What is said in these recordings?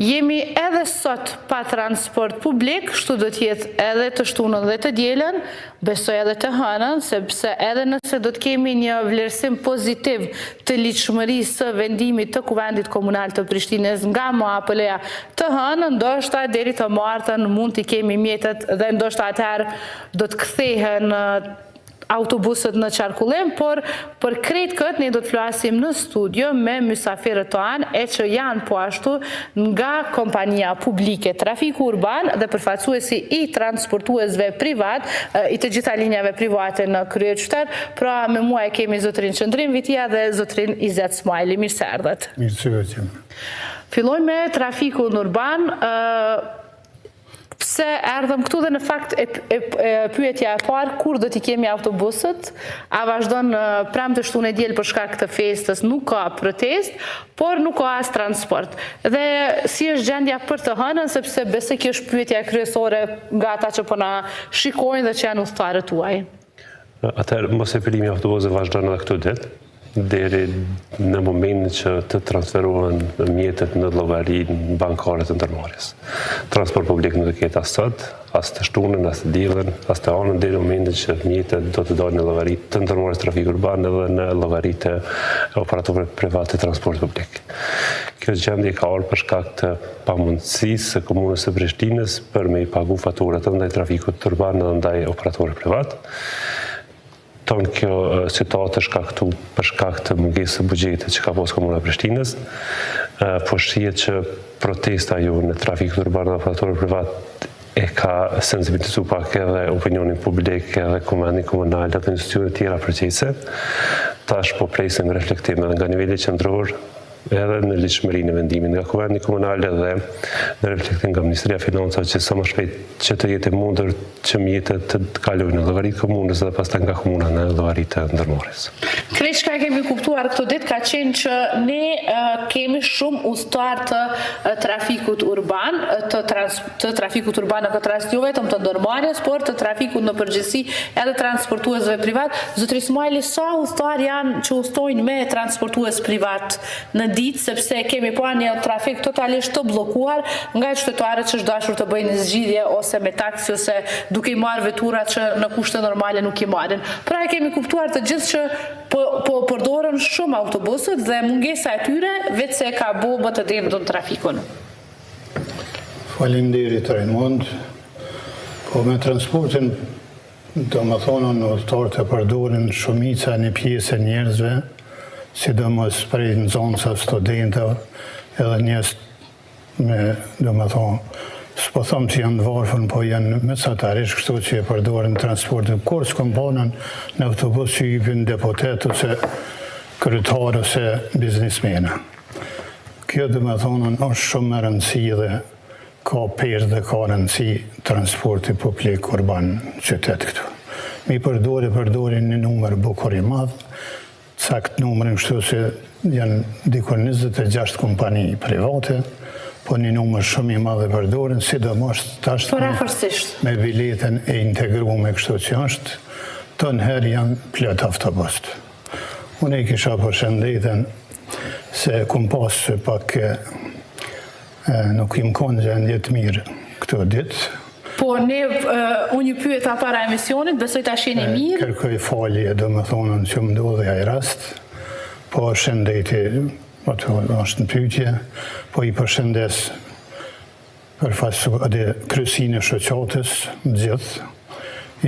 Jemi edhe sot pa transport publik, kështu do t'jetë edhe të shtunën dhe të dielën, besoj edhe të hënën, sepse edhe nëse do t'kemi një vlerësim pozitiv të ligjshmërisë së vendimit të Kuvendit Komunal të Prishtinës nga MAPL-ja të hënën, ndoshta deri të martën mund t'i kemi mjetet dhe ndoshta atëherë do të kthehen autobuset në qarkullim, por për krejt këtë ne do të flasim në studio me mysafirët tonë e që janë po ashtu nga kompania publike trafiku urban dhe përfaqësuesi i transportuesve privat, i të gjitha linjave private në kryeqytet. Pra me mua e kemi zotrin Qëndrim Vitia dhe zotrin Izet Smajli. Mirë se erdhët. Mirë se vëqim. Filloj me trafikun urban. Pse erdhëm këtu dhe në fakt pyetja e parë, kur do t'i kemi autobuset, a vazhdon pramë të shtunë e diel për shkak të festës, nuk ka protest, por nuk ka as transport. Dhe si është gjendja për të hënën, sepse besoj kjo është pyetja kryesore nga ata që po na shikojnë dhe që janë udhëtarët tuaj. Atëherë, mos e pilimi autobuseve vazhdon edhe këtu ditë, deri në momentin që të transferohen mjetet në llogari bankare të ndërmarrjes. Transport publik nuk do ketë as sot, as të shtunën, as të diellën, as të anën, deri në momentin që mjetet do të dalin në llogari të ndërmarrjes trafiku urban edhe në llogari të operatorëve privat të transportit publik. Kjo gjendje ka ardhur për shkak të pamundësisë së komunës së Prishtinës për me i pagu faturat ndaj trafikut urban edhe ndaj operatorëve privat. Tonë kjo situatë shkaktu për shkak të mungesës së buxhetit që ka pas komuna e Prishtinës, po shihet që protesta ju në trafikut urban dhe operatorëve privat e ka sensibilizuar pak edhe opinionin publik edhe komandin komunal dhe institucionet tjera përgjegjëse. Tash po presim reflektim edhe nga niveli qendror, edhe në ligjshmërinë e vendimit nga Kuvendi Komunal dhe në reflektim nga Ministria e Financave që sa më shpejt që të jetë mundur që mjetet të kalojnë në llogaritë komunës dhe pastaj nga komuna në llogaritë të ndërmarrjes. Krejt çka kemi kuptuar këto ditë ka qenë që ne kemi shumë udhëtar të trafikut urban, të trafikut urban në këtë rast jo vetëm të ndërmarrjes, por të trafikut në përgjithësi edhe transportuesve privat. Zotri Smajli, sa udhëtar janë që udhtojnë me transportues privat në ditë, sepse kemi pa një trafik totalisht të blokuar nga qytetarët që është dashur të bëjnë zgjidhje ose me taksi ose duke i marrë veturat që në kushte normale nuk i marrin. Pra e kemi kuptuar të gjithë që po përdoren shumë autobuset dhe mungesa e tyre vetë se ka bë të derdhur trafikun. Faleminderit Raymond. Po me transportin do më thonë në udhëtarët e përdorin shumica një pjesë e njerëzve, sidomos prej në zonës studentëve, edhe njerëz me, do më thonë, s'po thëmë që janë të varfën, po janë mesatarisht kështu që e përdorin transportin. Kur s'kom banën në autobus që jipin deputet ose kryetar ose biznismena. Kjo do më thonë është shumë më rëndësi dhe ka pesh dhe ka rëndësi transporti publik urban qytet këtu. Mi përdorin një numër bukur i madh, sakt numërin kështu se janë dikur 26 kompani private, po një numër shumë i madh e përdorin, sidomos tash me biletën e integruar kështu që është, tonë herë janë plot autobusët. Unë i kisha përshëndetën se kum pas pak nuk im konë gjendje të mirë këto ditë. Po unë ju pyeta para emisionit, besoj ta shihni mirë. Kërkoj falje, do më thonën që më ndodhi ai rast, po shëndeti, është në pyetje, po i përshëndes kryesinë e shoqatës, gjithë,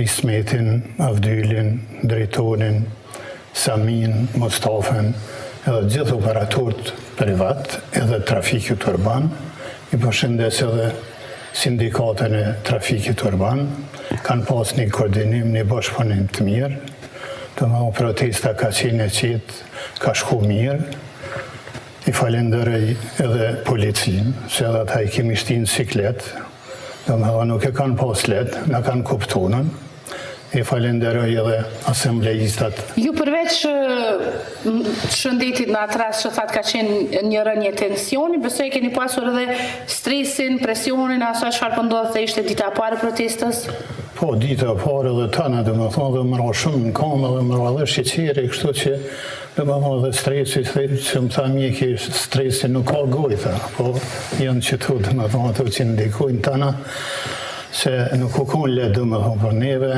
Ismetin, Avdylin, drejtorin, Samin, Mostafën, edhe gjithë operatorët privat, edhe trafikut urban, i përshëndes edhe sindikatën e trafikit urban, kanë pas një koordinim, një bashkëpunim të mirë, të më protesta ka qenë e qitë, ka shku mirë, i falenderoj edhe policinë, se edhe ata i kemi shtinë siklet, të më nuk e kanë pas letë, në kanë kuptonën, i falenderoj edhe asemblejistat. Ju përveç shëndetit në atë rast që thatë ka qenë një rënje tensioni, besoj keni pasur edhe stresin, presionin, asaj çfarë po ndodhte ishte dita e parë protestës? Po, dita pare dhe tëna, dhe më thonë, dhe më ra shumë në kamë, dhe më ra dhe shqeqeri, kështu që, dhe më thonë, dhe stresi, që më tha mjeki, stresi nuk ka gojta, po, janë që tu, dhe më thonë, të që ndikojnë tëna, se nuk u konë le, dhe më thonë, për neve,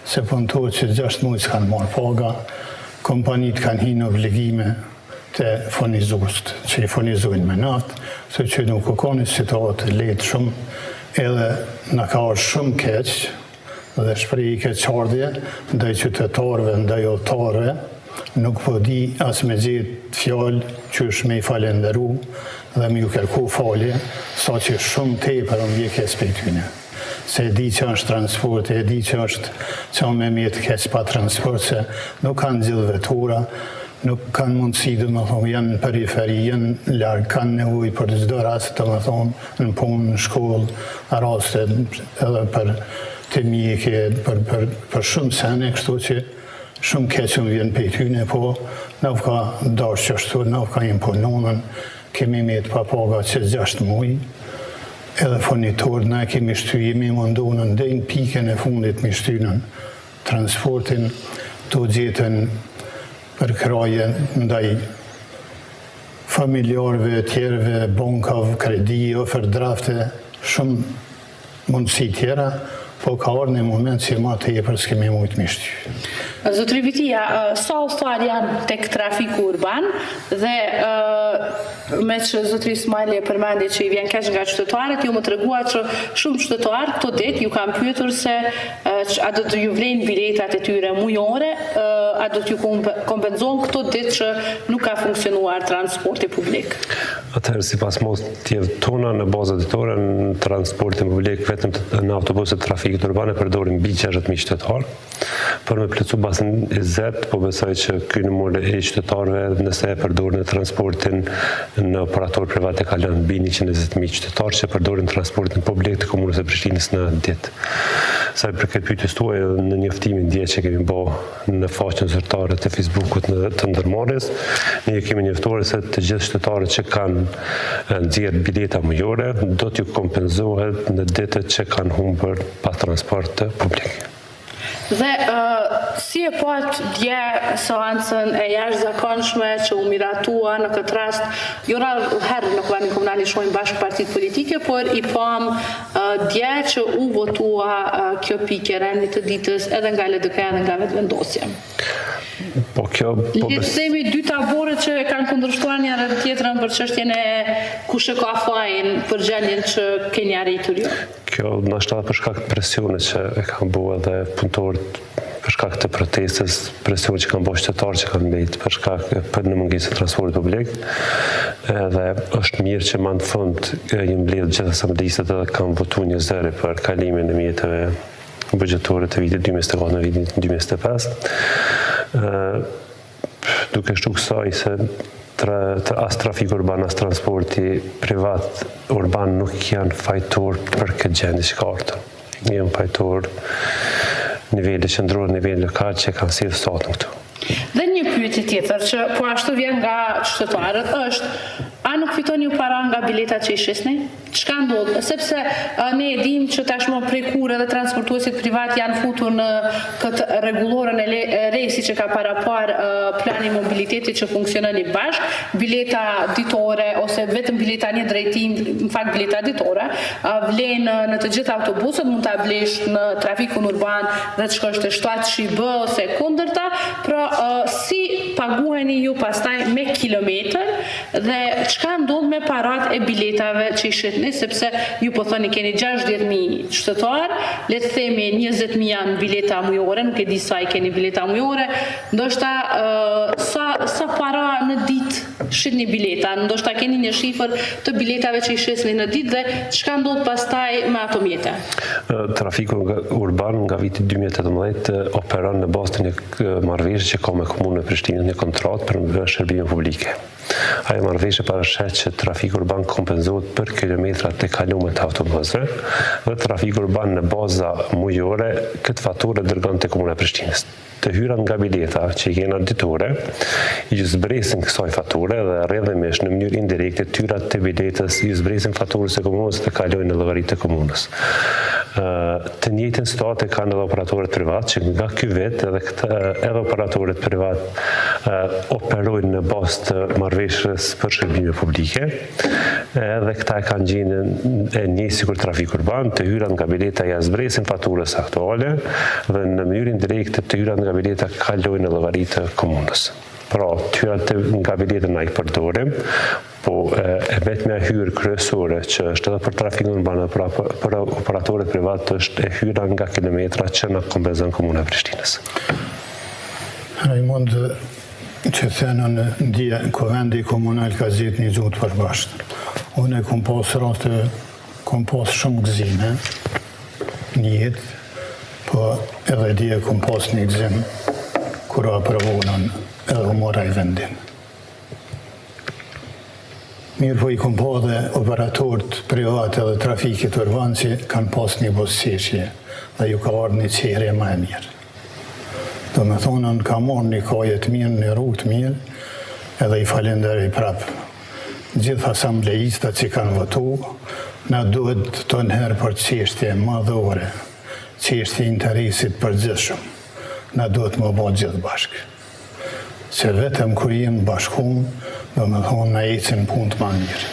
se pëntohet që 6 muaj s'kanë marë paga, kompanit kanë hinë obligime të furnizust, që i furnizojnë me natë, se që nuk u konë situatë letë shumë, edhe në ka orë shumë keqë, dhe shprej i keqardhje, ndaj qytetarve, ndaj otarve, nuk po di as me gjithë fjallë që është me i falenderu dhe me ju kërku falje, sa që shumë tepër më vje keq për tyne. Se e di që është transport, e di që është që me mjetë keq pa transport, se nuk kanë gjithë vetura, nuk kanë mundësi, dhe më thonë, janë në periferi, janë largë, kanë nevoj për çdo rast, dhe më thonë, në punë, në shkollë, raste edhe për të mjeke, për shumë sene, kështu që shumë keqëm vjen për tyne, po në ka dash që ashtu, në ka impononën, kemi me të papaga që 6 muaj, edhe furnitor, ne kemi shtyjimi mundonën, dhe në pikën e fundit me shtynën transportin, të gjetën për kraje ndaj familjarve, tjerve, bankave, kredi, overdrafte, shumë mundësi tjera, po ka orë në moment që ma të jepër s'kemi mujtë mishty. Zotri Vitia, sa ustar janë tek trafiku urban dhe me që Zotri Ismaili e përmendi që i vjen keq nga qytetarët, ju më të regua që shumë qytetarë këto dit ju kam pyetur se a do të ju vlejnë biletat e tyre mujore, a do të ju kompenzon këto dit që nuk ka funksionuar transporti publik. Atëherë, si pas motëve tona, në bazë ditore, në transportin publik, vetëm në autobuset trafikit urbane, përdorim mbi 60.000 qytetarë. Për me plëcu basën 20, po besoj që ky numër i qytetarëve, nëse e përdorin transportin në operator privat e kalon mbi 120.000 qytetarë që përdorin transportin publik të komunës e Prishtinës në ditë. Sa i përket pyetjes tuaja, në njoftimin dje që kemi bërë në faqen zyrtare të Facebookut të ndërmarrjes, ne kemi njoftuar se të gjithë qytetarët që kanë nxjerrë bileta mujore do t'ju kompenzohet në ditët që kanë humbur pa transport publik. Dhe si e pat dje seancën e jashtëzakonshme që u miratua në këtë rast, jo herë në Kuvetin Komunal i shohim bashkë partitë politike, por i pam dje që u votua kjo pikë rendi të ditës edhe nga LDK edhe nga vetëvendosja. Le të themi dy taborët që kanë kundërshtuar njëra tjetrën për çështjen e kush e ka fajin për gjendjen që keni arritur ju. Kjo ndoshta për shkak të presionit që e kanë bërë edhe punëtorët, për shkak të protestës, presion që kanë bërë qytetarët që kanë mbet për shkak në mungesë të transportit publik. Edhe është mirë që më në fund i mbledh gjithë asamblesat edhe kanë votuar një zëri për kalimin e mjeteve buxhetore të vitit 2024 në vitin 2025. Duke shtu kësaj se as trafik urban, as transporti privat urban nuk janë fajtor për këtë gjendje që ka ardhur. Janë fajtor niveli qendror, niveli lokal që kanë sjellë statun këtu. Dhe një pyetje tjetër që po ashtu vjen nga qytetarët është, a nuk fitoni ju para nga biletat që i shisni? Çka ndodh? Sepse ne e dim që tashmë prej kur edhe transportuesit privat janë futur në këtë rregullorën e resi që ka parapar plani mobilitetit që funksionon i bashk, bileta ditore ose vetëm bileta një drejtim, në fakt bileta ditore, vlen në të gjithë autobuset, mund ta blesh në trafikun urban dhe të shkosh te 7 SHIB ose kundërta, pra si paguheni ju pastaj me kilometër dhe çka ndodh me parat e biletave që i shitni, sepse ju po thoni keni 60.000 qytetar, le të themi 20.000 janë bileta mujore, nuk e di sa i keni bileta mujore, ndoshta sa para në ditë shitni bileta, ndoshta keni një shifër të biletave që i shisni në ditë dhe çka ndodh pastaj me ato mjete? Trafiku urban nga viti 2018 operon në bazë të një marrëveshje që ka me komunën e Prishtinës, një kontratë për shërbime publike. Ajo marrëveshje parashet që trafiku urban kompenzohet për kilometrat të kaluara të autobusëve dhe trafiku urban në baza mujore këtë faturë dërgon te Komuna e Prishtinës. Të hyrat nga bileta që i kena ditore, i zbresin kësaj fature dhe rrjedhimisht në mënyrë indirekte tyrat të biletës i zbresin faturës e komunës dhe kalojnë në llogaritë të komunës. Të njëjtën situatë kanë edhe operatorët privat që nga ky vit edhe operatorët privat operojnë në bazë të marrëveshjes për shërbime publike. Edhe këta e kanë gjendën e njëjtë sikur trafiku urban, të hyrat nga bileta ja zbresin faturës aktuale dhe në mënyrë indirekte të hyrat nga bileta kalojnë në llogaritë të komunës. Pra, tyrat nga bileta na i përdorim, po e vetmja hyrë kryesore që është edhe për trafikun urban dhe për operatorët privat është e hyra nga kilometra që na kompenzon Komuna e Prishtinës. Raimond, që thënë në ndje, Kuvendi Komunal ka zgjedhur një gjuhë të përbashkët. Unë e kom pas raste, kom pas shumë gëzime një jetë, po edhe dje kom pas një gëzim kur aprovonën edhe mora i vendin. Mirë po i kom pa dhe operatorët private dhe trafikit urban që kanë pas një bosqeshje dhe ju ka ardhur një qerje më e mirë. Do me thonë, në ka marrë një kajet mirë, një rrugë të mirë, edhe i falenderoj prapë gjithë asamblejistat që kanë votu, na duhet të nëherë për çështje madhore, çështje interesit përgjithshëm, na duhet më bëjë gjithë bashkë. Se vetëm kur jemi bashkuar, do me thonë na ecin punë të më mirë.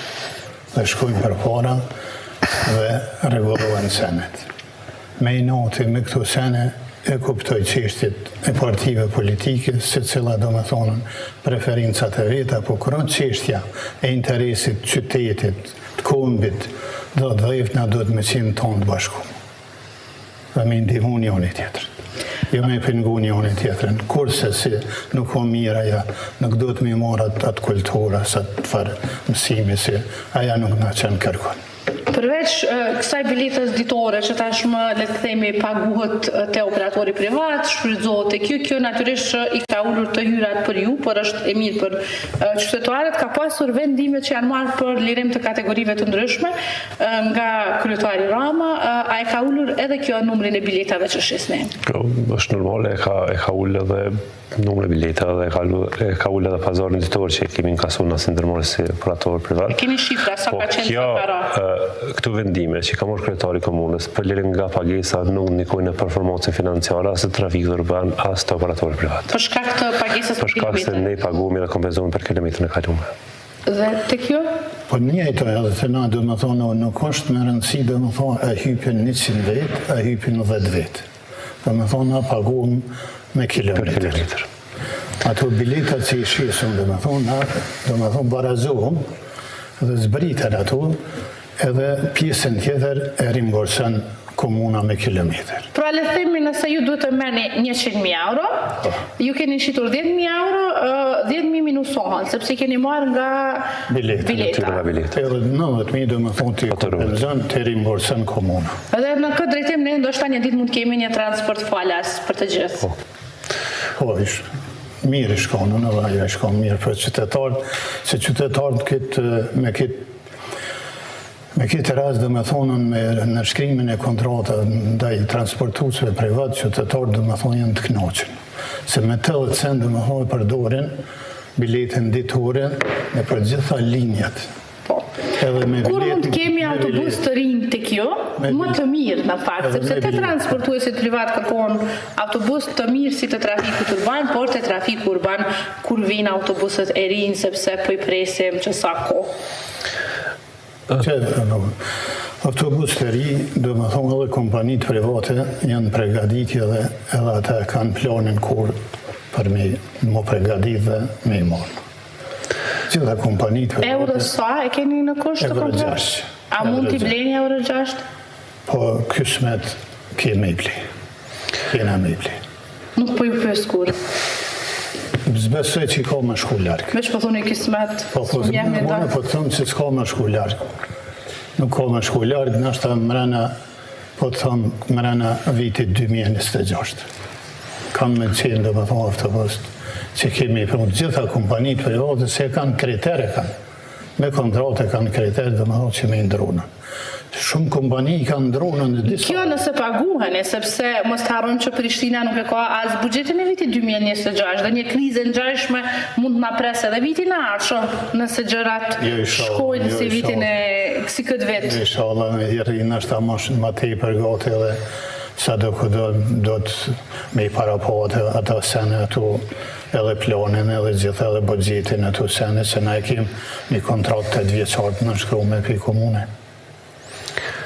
Dhe shkojmë përpara dhe rregullohen senet. Me i noti me këto sene e kuptoj çështjet e partive politike, secila do me thonë preferencat e veta, po kur çështja e interesit të qytetit, të kombit, do të dhejt na duhet me qenë tonë të bashkuar. Dhe me ndihmu njëri tjetrin. Jo me pengu njëri tjetrin, kurse si nuk o mirë aja, nuk duhet me marrë atë kultura, sa të farë mësimi, si aja nuk na qenë kërkon. Përveç kësaj biletës ditore që tashmë le të themi paguhet te operatori privat, shfrytëzohet te kjo natyrisht i ka ulur të hyrat për ju, por është e mirë për qytetarët. Ka pasur vendime që janë marrë për lirim të kategorive të ndryshme nga kryetari Rama, a e ka ulur edhe kjo numrin e biletave që shisni? Është normale, e ka ulur edhe numrin e biletave dhe e ka ulur edhe pazarin ditor që kemi inkasuar në ndërmarrje si operator privat. Keni shifra sa ka qenë sa para? Këto vendime që ka marrë kryetari komunës për lirim nga pagesa nuk ndikojnë në performancën financiare as të trafikut urban as të operatorit privat. Për shkak të pagesës për shkak se ne paguam dhe kompenzohemi për kilometrin e kaluar. Dhe te kjo? Po njëjto edhe se na do të thonë nuk është me rëndësi do të thonë a hypin 100 vet, a hypin 10 vet. Do të thonë na paguam me kilometër. Ato biletat që i shisëm do të thonë barazohëm dhe zbritën ato, edhe pjesën tjetër e rimborson komuna me kilometër. Pra le themi nëse ju duhet të merrni 100.000 euro, ju keni shitur 10.000 euro, 10.000 minusohen, sepse keni marrë nga bileta. Edhe 90.000 do më thonë të kompenzon, të rimborson komuna. Edhe në këtë drejtim ne ndoshta një ditë mund të kemi një transport falas për të gjithë. Po, mirë shkonë, në vaja shkonë mirë për qytetarët, se qytetarët me këtë rast dhe me thonën me nërshkrimin e kontrata ndaj transportuesve privat, qytetarët dhe me thonë janë të knoqën. Se me 80 cent dhe me thonë përdorin biletën ditore me për gjitha linjat. Kur mund të kemi autobus të rinj të kjo, më të mirë në fakt, sepse të transportuesit privat kërkon autobus të mirë si të trafikut urban, por të trafiku urban kur vinë autobuset e rinj, sepse po i presim që sa kohë. Autobus të ri, do më thonë edhe kompanit private janë pregaditje dhe edhe ata kanë planin kur për me më pregadit dhe me i morë. Gjitha kompanit private... Euro sa e keni në kusht të komplet? Euro 6. A mund t'i bleni euro 6? Po, kësmet kemi i ble. Kena me i ble. Nuk po ju pës kur? Zbesoj që i ka me shku larkë. Veç po thunë i kismet, së jemi da. Po të thunë që s'ka me shku larkë. Nuk ka me shku larkë, nështë mrena, po të thunë, mrena vitit 2026. Kam me qenë dhe me thonë autobus që kemi për gjitha kompanitë private se kanë kritere kanë. Me kontrate kanë kriterë dhe më thotë që me ndronën. Shumë kompani kanë ndronën në disa. Kjo nëse paguhen, sepse mos të harron që Prishtina nuk e ka as buxhetin e vitit 2026 dhe një krizë ngjashme mund na presë edhe vitin e ardhshëm nëse gjërat shkojnë si vitin si këtë vit. Inshallah, rrinë është më tepër gati dhe sa do të me i parapohet ata sene ato edhe planin edhe gjithë edhe buxhetin ato sene se na e kemi një kontratë 8 vjeçare në shkruar për komune.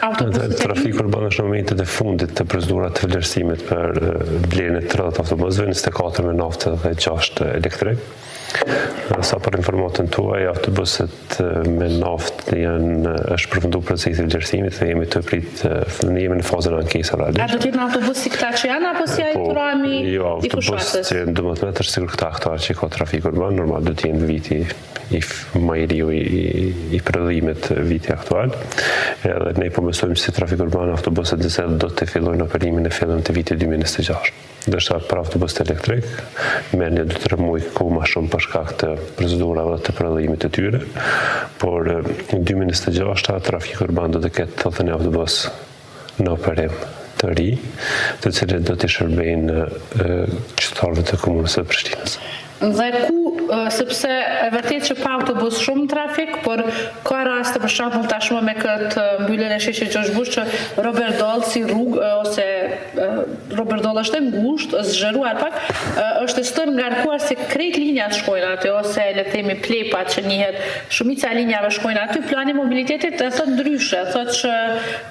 Trafiku urban është në momentet e fundit të procedurat të vlerësimit për blerjen e 30 autobusëve, 24 me naftë dhe 6 elektrik. Sa për informatën tuaj, autobuset me naftë është përfunduar procesi i vlerësimit dhe jemi të prit, ne jemi në fazën e ankesave. A do të jetë në autobus si këta që janë apo si ai trami i fushatës? Autobus që 12 metër sigur këta aktuar që ka trafik urban, normal do të jenë viti më i riu i prodhimit viti aktual. Edhe ne po besojmë se trafik urban autobuset diesel do të fillojnë operimin në fillim të vitit 2026. Dërsa për autobuset elektrik, merrni 2-3 muaj kohë më shumë për shkak të procedurave të prodhimit të tyre, por në 2026 trafiku urban do të ketë 81 autobus në operim të ri, të cilët do të shërbejnë qytetarëve të komunës së Prishtinës. Dhe ku, sepse e vërtet që pa autobus shumë trafik, por ka raste për shembull tashmë me këtë mbylljen e sheshit Gjosh Bush që Robert Doll si rrugë ose Robert Doll është e ngushtë, është zgjeruar pak, është të ngarkuar se krejt linjat shkojnë aty ose le të themi plepat që njihet shumica e linjave shkojnë aty. Plani i mobilitetit e thot ndryshe, thot që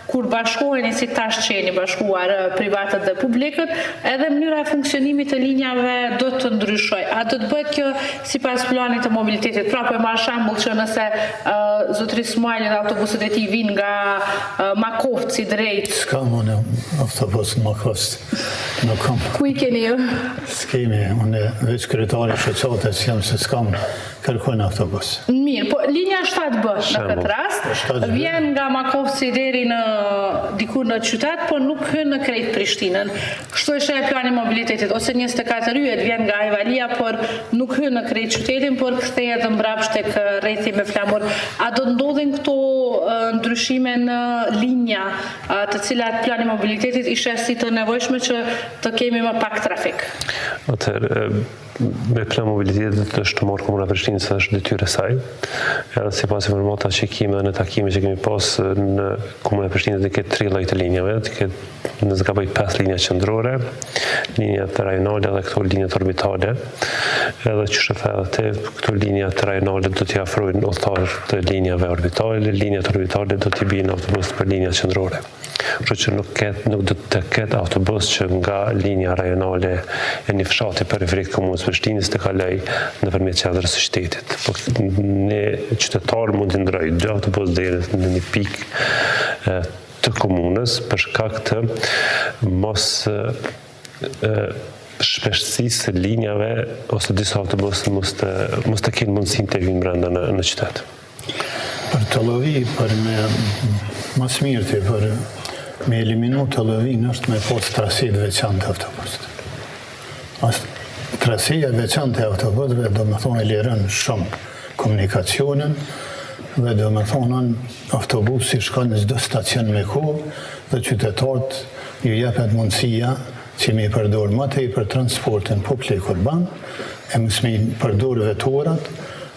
kur bashkoheni si tash që jeni bashkuar privatët dhe publikët, edhe mënyra e funksionimit të linjave do të ndryshojë. A do të bëhet kjo sipas planit të mobilitetit? Pra po e marr shembull që nëse zotëri Smajli dhe autobuset e tij vinë nga Makovci drejt. S'kam unë autobus në Makovci. Nuk kam. Ku i keni ju? S'kemi, unë veç kryetari shoqatës jam se s'kam kërkojnë autobus. Mirë, po linja 7B në këtë rast vjen nga Makovci deri në diku në qytet, po nuk hyn në krejt Prishtinën. Kështu është e plani mobilitetit, ose 24 yjet vjen nga Ajvalia, por nuk hyn në krejt qytetin, por kthehet mbrapsht tek rrethi me flamur. A do ndodhin këto ndryshime në linja të cilat plani mobilitetit i sheh si të nevojshme që të kemi më pak trafik? Atëherë, me plan mobilitetit është të marrë Komuna Prishtinës është detyrë e saj. Edhe sipas informata që kemi dhe në takime që kemi pas në Komuna Prishtinës të ketë 3 lloj të linjave, të ketë në zgaboj 5 linja qendrore, linjat rajonale dhe këto linjat orbitale. Edhe që shëfe edhe te këto linjat rajonale do t'i afrojnë udhëtar të linjave orbitale, linjat orbitale do t'i bijnë autobus për linjat qendrore. Kështu që nuk do të ketë autobus që nga linja rajonale e një fshati periferik komunës Prishtinës të kaloj nëpërmjet qendrës së qytetit. Po ne qytetarë mund të ndrojë 2 autobus deri në një pikë të komunës për shkak të mos shpeshtësisë së linjave ose disa autobusë mos të kenë mundësinë të vinë brenda në qytet. Për të lëvi, për me mas mirëti, për me eliminu të lëvin është me pas trasit veçantë autobusit. Trasia veçantë e autobusëve do më thonë e lirën shumë komunikacionin dhe do më thonë autobusi shkon në çdo stacion me kohë dhe qytetarët ju jepet mundësia që mi përdor më tej për transportin publik urban, e mos mi përdor veturat,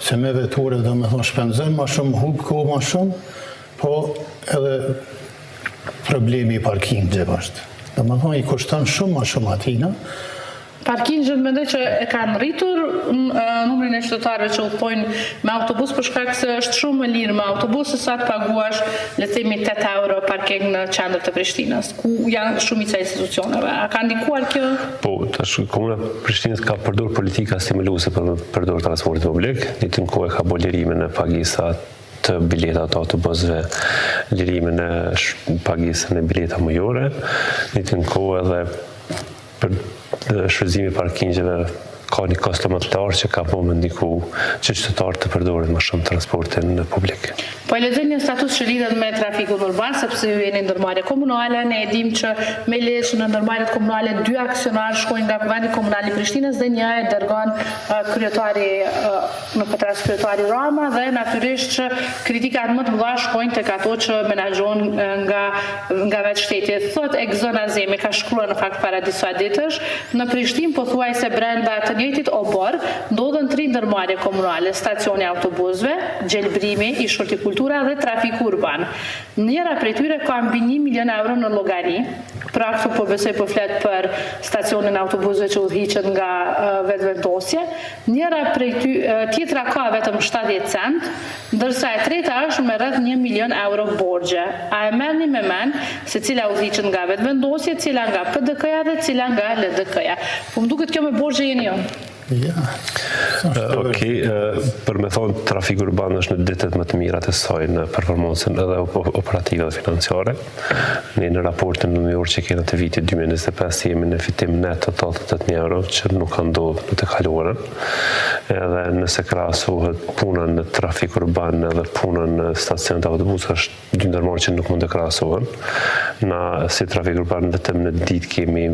se me veturat do më thonë shpenzon më shumë, hub kohë më shumë, po edhe problemi i parkingëve është. Do më thonë i kushton shumë më shumë atina. Parkingët mendoj që e kanë rritur numrin e qytetarëve që udhtojnë me autobus për shkak se është shumë më lirë me autobus se sa të paguash le të themi 8 euro parking në qendër të Prishtinës, ku janë shumica institucioneve. A ka ndikuar kjo? Po, tash Komuna Prishtinës ka përdorur politika stimuluese për përdor transportin publik, në të kohë ka bërë lirimin e pagesat të biletat të autobusëve, lirimin e pagesën e bileta mujore, në të kohë edhe për shfrytëzimi i parkingëve ka një kosto më të lartë që ka po me ndiku që qytetarët të përdorin më shumë transportin publik. Po e lexoj një status që lidhet me trafikun urban, sepse ju jeni ndërmarrje komunale, ne e dim që me lesh në ndërmarrjet komunale 2 aksionar shkojnë nga Kuvendi Komunal i Prishtinës dhe një e dërgon kryetari në këtë rast kryetari Rama dhe natyrisht që kritikat më të mëdha shkojnë tek ato që menaxhon nga vetë shteti. Thot Egzona Zemi ka shkruar në fakt para disa ditësh, në Prishtinë pothuajse brenda të njëjtit obor ndodhen 3 ndërmarrje komunale, stacioni autobusëve, gjelbrimi i hortikultura dhe trafiku urban. Njëra prej tyre ka mbi 1 milion euro në llogari. Pra këtu po besoj po flet për stacionin autobusëve që udhëhiqet nga vetvendosje. Njëra prej tjetra ka vetëm 70 cent, ndërsa e treta është me rreth 1 milion euro borxhe. A e merrni me mend se cila udhëhiqet nga vetvendosje, cila nga PDK-ja dhe cila nga LDK-ja. Po më duket kjo me borxhe jeni jo. Për me thonë, trafiku urban është në ditët më të mirat e saj në performancën edhe operative dhe financiare. Ne në raportin nënjor që kena të vitit 2025 jemi në fitim net të 88 euro, që nuk ka ndodhur në të kaluarën. Edhe nëse krahasohet puna në trafik urban edhe puna në stacionet autobusëve është 2 ndërmarrje që nuk mund të krahasohen. Na si trafik urban vetëm në ditë kemi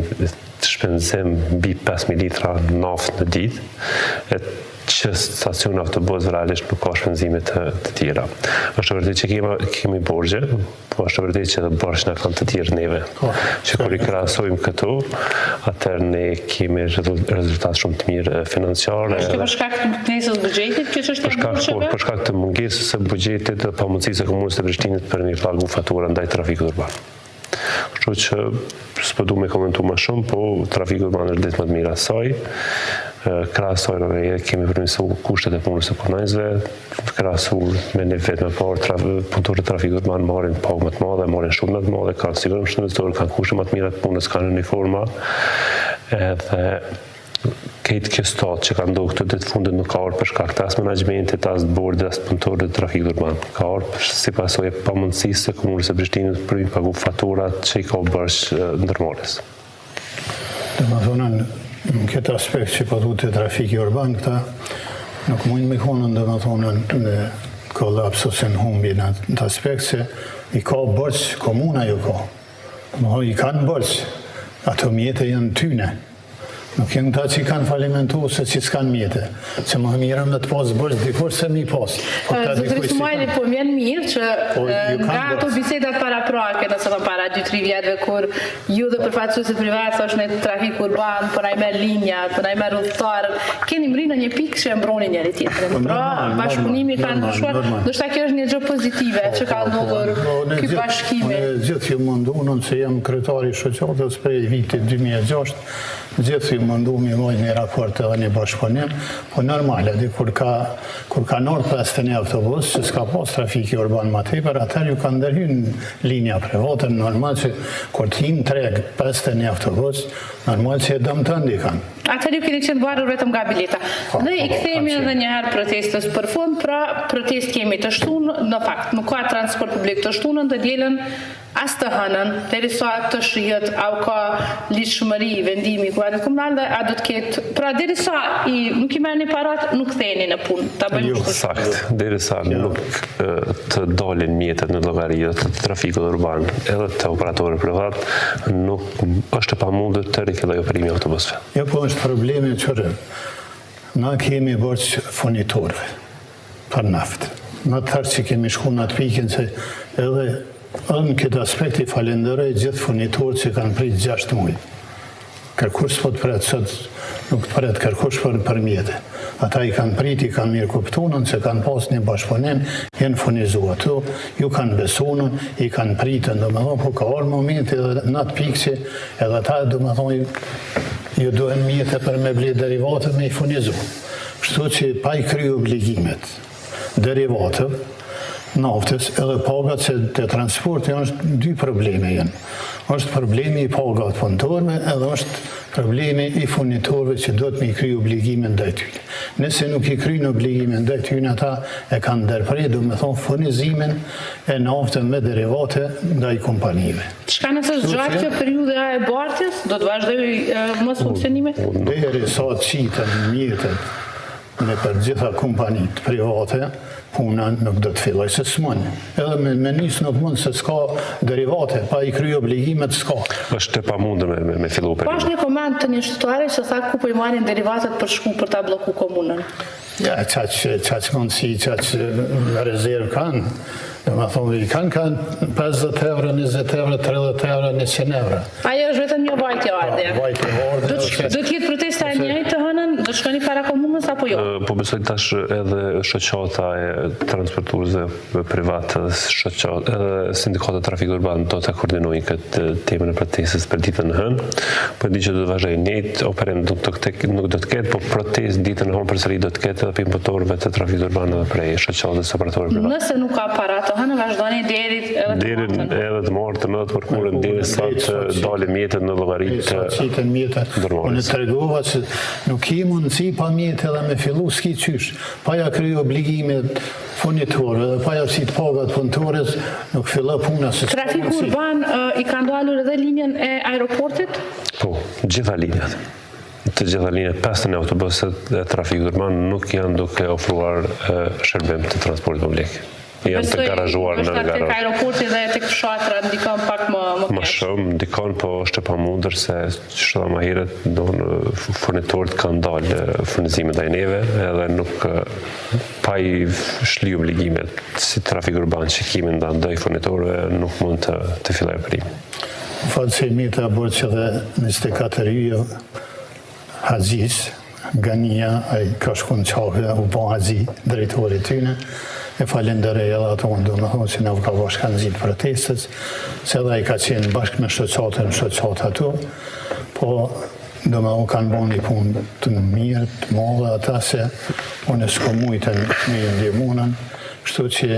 shpenzim mbi 5.000 litra naftë në ditë, që stacion autobusëve realisht nuk ka shpenzime të tjera. Është vërtet që kemi borxhe, po është vërtet që edhe borxhet na kanë të tjerë neve. Që kur I krahasojmë këto, atëherë ne kemi rezultate shumë të mirë financiare. Është për shkak të mungesës buxhetit, kjo çështja e borxheve? Për shkak të mungesës së buxhetit dhe pamundësisë së Komunës së Prishtinës për me pagu fatura ndaj trafikut urban. Kështu që s'po du me komentu më shumë, po trafiku urban është ditë më të mira saj. Krahasoj edhe kemi përmirësu kushtet e punës së punonjësve, krahasuar me një vit më parë punëtorët e trafikut urban marrin pagë më të madhe, marrin shumë më të madhe, kanë sigurisht investitorë, kanë kushte më të mira të punës, kanë uniforma, edhe këtë kjo stat që ka ndodhur këtë ditë fundit nuk ka ardhur për shkak të as menaxhmentit, as bordit, as punëtorëve të trafikut urban. Ka ardhur si pasojë e pamundësisë së Komunës së Prishtinës për të paguar faturat që I ka bërë ndërmarrjes. Domethënë, në këtë aspekt që po thotë trafiki urban, këta nuk mund me konë domethënë në kollaps ose në humbje në atë aspekt se I ka borxh komuna ju ka. I kanë borxh. Ato mjete janë tyne. Nuk janë ta që kanë falimentu se që s'kanë mjete. Se më mirëm dhe të pasë borxh dikur se mi pasë. Zotëri Sumajli, po mjenë mirë që nga ato bisedat paraprake, nëse më para 2-3 vjetëve, kur ju dhe përfaqësuesit privat thosh në trafik urban, po na I merr linjat, po na I merr udhëtarët, keni mri në një pikë që e mbroni njëri tjetrin. Pra, bashkëpunimi kanë shkuar, ndoshta kjo është një gjë pozitive që ka ndodhur ky bashkimi. Gjithë ju mundunën se jam kryetari I shoqatës prej vitit 2006, gjithë ju mundu mi mojnë një raport edhe një bashkëpunim, po normale, kur ka nërë 51 autobus, që s'ka pas trafiki urban ma tepër, atër ju ka ndërhyn linja private, normal që kur t'hin treg 51 autobus, normal që e dëmë të ndikan. Atër ju keni qenë varur vetëm nga bileta. Dhe I kthehemi edhe njëherë protestës për fund, pra protest kemi të shtunë, në fakt, nuk ka transport publik të shtunën, të dielën as të hënën, derisa të shihet, au ka lidhshmëri vendimi Kuvendit Komunal dhe a do të ketë, pra derisa nuk I merrni parat, nuk ktheheni në punë. Ta bëjmë kështu. Sakt, derisa nuk të dalin mjetet në llogari të trafikut urban, edhe të operatorëve privat, nuk është e pamundur të rikthejë operimi I autobusëve. Jo, po është problemi qërë. Na kemi borxh furnitorëve për naftë. Na të thërë që kemi shku në atë pikin se edhe në këtë aspekt I falenderoj gjithë furnitorët që kanë prit 6 muaj. Kërkush s'po të pret sot, nuk të pret kërkush për mjete. Ata I kanë prit, I kanë mirë kuptunën, se kanë pas një bashkëpunim, jenë furnizu ato, ju kanë besunën, I kanë pritën, do me thonë, po ka orë momenti edhe në atë pikë që edhe ta, do me thonë, ju duhen mjete për me ble derivatët me I furnizu. Kështu që pa I kryu obligimet derivatëv, naftës, edhe pagat që të transporti është dy probleme janë. Është problemi i pagat punëtorëve, edhe është problemi i furnitorëve që do të me i kry obligimin ndaj tyre. Nëse nuk i kryjnë obligimin ndaj tyre, ata e kanë ndërprer, do me thonë furnizimin e naftën me derivate ndaj kompanive. Çka nëse zgjatë kjo periudha e bartjes, do të vazhdoj mos funksionime? Deri sa të qiten mjetet me për gjitha kompanit private, puna nuk do të filloj se s'mon. Edhe me njës nuk mund se s'ka derivate, pa i kry obligimet s'ka. Është e pamundur me fillu Po është një koment të një shtetare që tha ku po i marrin derivatet për shku për ta bloku komunën. Ja, qaq mundësi, qaq rezervë kanë. Dhe me thonë, i kanë 50 euro, 20 euro, 30 euro, 100 euro. Ajo është vetëm një vajtje ardhe. Vajtje ardhe. Do t'jetë protesta e njëjtë të hënën? Do shkoni para komunës apo jo? Po besoj tash edhe shoqata e transportuesve privat, edhe sindikata trafik urban do të koordinojnë këtë temën e protestës për ditën e hënë. Po di që do të vazhdojë njëjtë, operim nuk do të ketë, po protestë ditën e hënë përsëri do të ketë edhe për importorëve të trafikut urban edhe prej shoqatës operatorëve privat. Nëse nuk ka para të hënë, vazhdoni deri edhe të martën, edhe të mërkurën, deri sa të dalë mjetet në llogarit të mjetet. Unë të regova që nuk i mundësi pa mjetet edhe me fillu s'ki qysh. Pa ja kry obligimet furnitorëve dhe pa ja si të pagat punëtorës, nuk fillë puna se Trafik urban i ka ndalur edhe linjen e aeroportit? Po, gjitha linjat. Të gjitha linjat 5 autobuset e trafikut urban nuk janë duke ofruar shërbim të transportit publik. Janë të garazhuar në garazh. Tek aeroporti dhe tek fshatra ndikon pak më shumë, ndikon, po është e pamundur se çdo më herët furnitorët kanë dalë furnizimet ndaj neve, edhe nuk pa i shli obligimet si trafik urban që kemi ndaj furnitorëve nuk mund të fillojë operimin. Falë se mi të aborë që dhe 24 yje Hazis, Gania, a i ka shku në qahë, u ba Hazi, drejtori tyne, e falenderej edhe ato unë do me thonë që në ka bashkan zitë protestës, se edhe i ka qenë bashkë me shoqatë ato, po do me unë kanë bon një punë të mirë, të modhe ata se unë s'ko mujtën me ndihmunën, kështu që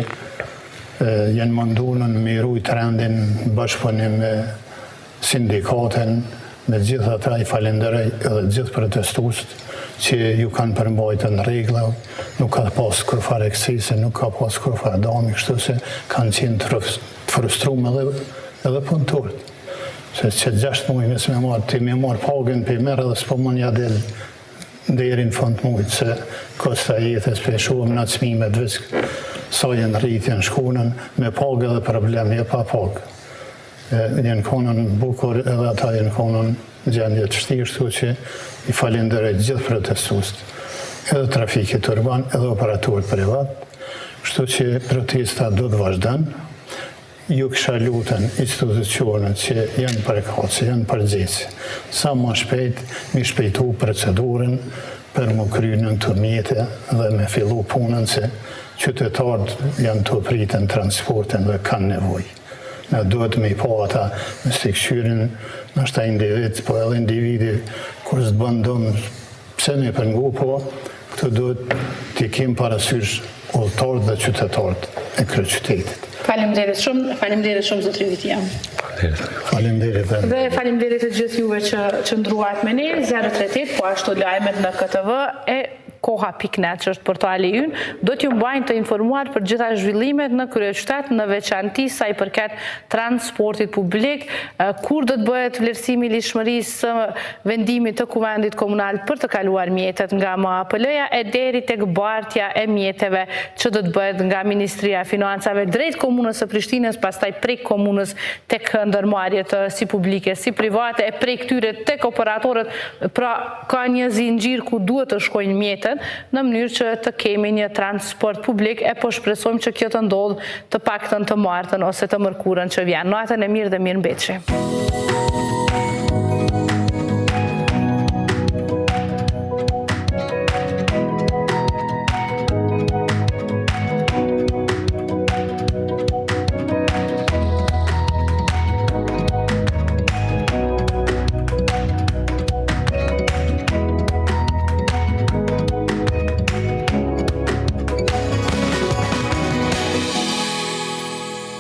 jenë mundunën me ruj trendin bashkëpunim me sindikaten, me gjithë ata i falenderej edhe gjithë protestustët që ju kanë përmbajtën regla, nuk ka pas kërfar eksese, nuk ka pas kërfar dami, kështu se kanë qenë të frustrum edhe punëtorët. Se që 6 muaj mes me marë, ti me marë pagën për merë edhe s'po mund ja del deri në fund mujtë, se kosta jetës për shumë në cmimet visk, sa jenë rritjen shkunën, me pagë edhe problem, je pa pagë. Jenë konën bukur edhe ata jenë konën gjendje të shtirë, shtu që i falenderoj gjithë protestustët, edhe trafikit urban, edhe operatorët privat, shtu që protesta do të vazhdanë, ju kësha lutën institucionet që janë përkatësi, janë përgjithësi, sa më shpejt, mi shpejtu procedurën për më kry në të mjete dhe me fillu punën se qytetarët janë të pritën transportin dhe kanë nevoj. Në duhet me i po ata në stikëshyrin, në shta individ, po edhe individi, kur së të bëndon, pse me përngu po, këtë duhet t'i kemë parasysh ullëtarët dhe qytetarët e kërë qytetit. Faleminderit shumë zotri Vitjam. Faleminderit. Dhe faleminderit të gjithë juve që ndruat me ne, 038, po ashtu lajmet në KTV e koha.net, që është portali ynë, do t'ju mbajnë të informuar për gjitha zhvillimet në kryeqytet, në veçanti sa i përket transportit publik, kur do të bëhet vlerësimi i lishmërisë së vendimit të kuvendit komunal për të kaluar mjetet nga MAPL-ja e deri tek bartja e mjeteve që do të bëhet nga Ministria e Financave drejt komunës së Prishtinës, pastaj prek komunës tek ndërmarrjet si publike, si private, e prek këtyre tek operatorët, pra ka një zinxhir ku duhet të shkojnë mjetet në mënyrë që të kemi një transport publik e po shpresojmë që kjo të ndodhë të paktën të martën ose të mërkurën që vjen. Natën e mirë dhe mirë mbetëshi.